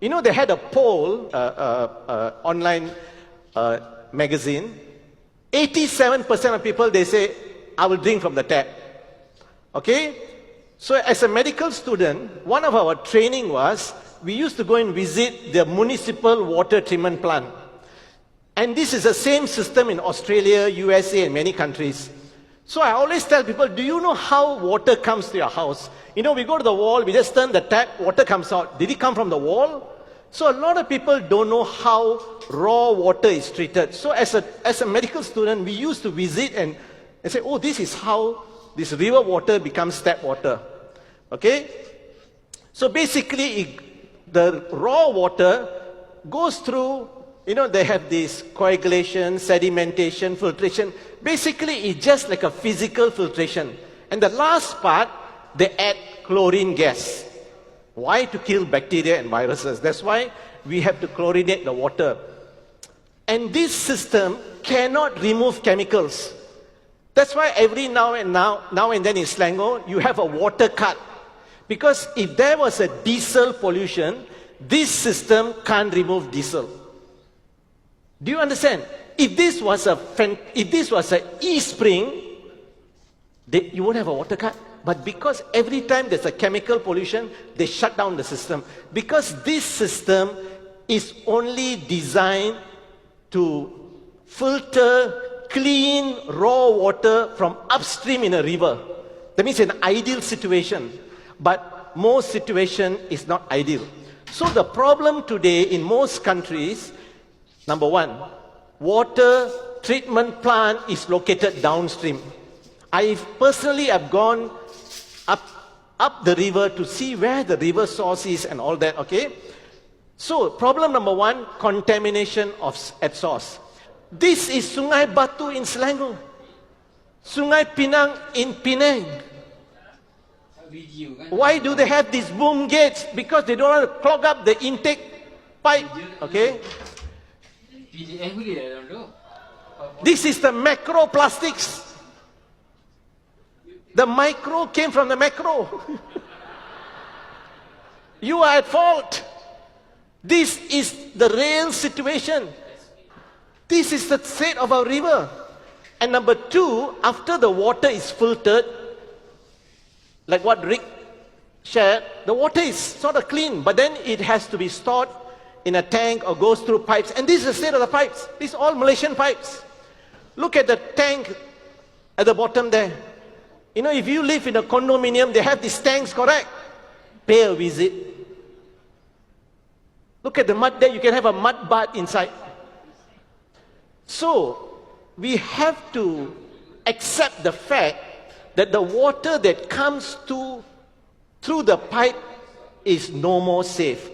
You know, they had a poll, online magazine. 87% of people, they say, I will drink from the tap. Okay? So as a medical student, one of our training was, we used to go and visit the municipal water treatment plant. And this is the same system in Australia, USA, and many countries. So I always tell people, do you know how water comes to your house? You know, we go to the wall, we just turn the tap, water comes out. Did it come from the wall? So a lot of people don't know how raw water is treated. So as a medical student, we used to visit and say, oh, this is how this river water becomes tap water. Okay? So basically, the raw water goes through, you know, they have this coagulation, sedimentation, filtration. Basically, it's just like a physical filtration. And the last part, they add chlorine gas. Why? To kill bacteria and viruses. That's why we have to chlorinate the water. And this system cannot remove chemicals. That's why every now and then in Selangor, you have a water cut. Because if there was a diesel pollution, this system can't remove diesel. Do you understand? If this was a e-spring, you won't have a water cut. But because every time there's a chemical pollution, they shut down the system. Because this system is only designed to filter clean raw water from upstream in a river. That means an ideal situation. But most situation is not ideal. So the problem today in most countries, number one, water treatment plant is located downstream. I personally have gone up the river to see where the river source is and all that, okay? So, problem number one, contamination at source. This is Sungai Batu in Selangor. Sungai Pinang in Penang. Why do they have these boom gates? Because they don't want to clog up the intake pipe, okay? This is the macroplastics. The micro came from the macro. You are at fault. This is the real situation. This is the state of our river. And number two, after the water is filtered, like what Rick shared, the water is sort of clean, but then it has to be stored in a tank or goes through pipes. And this is the state of the pipes. These are all Malaysian pipes. Look at the tank at the bottom there. You know, if you live in a condominium, they have these tanks, correct? Pay a visit. Look at the mud there, you can have a mud bath inside. So, we have to accept the fact that the water that comes through the pipe is no more safe.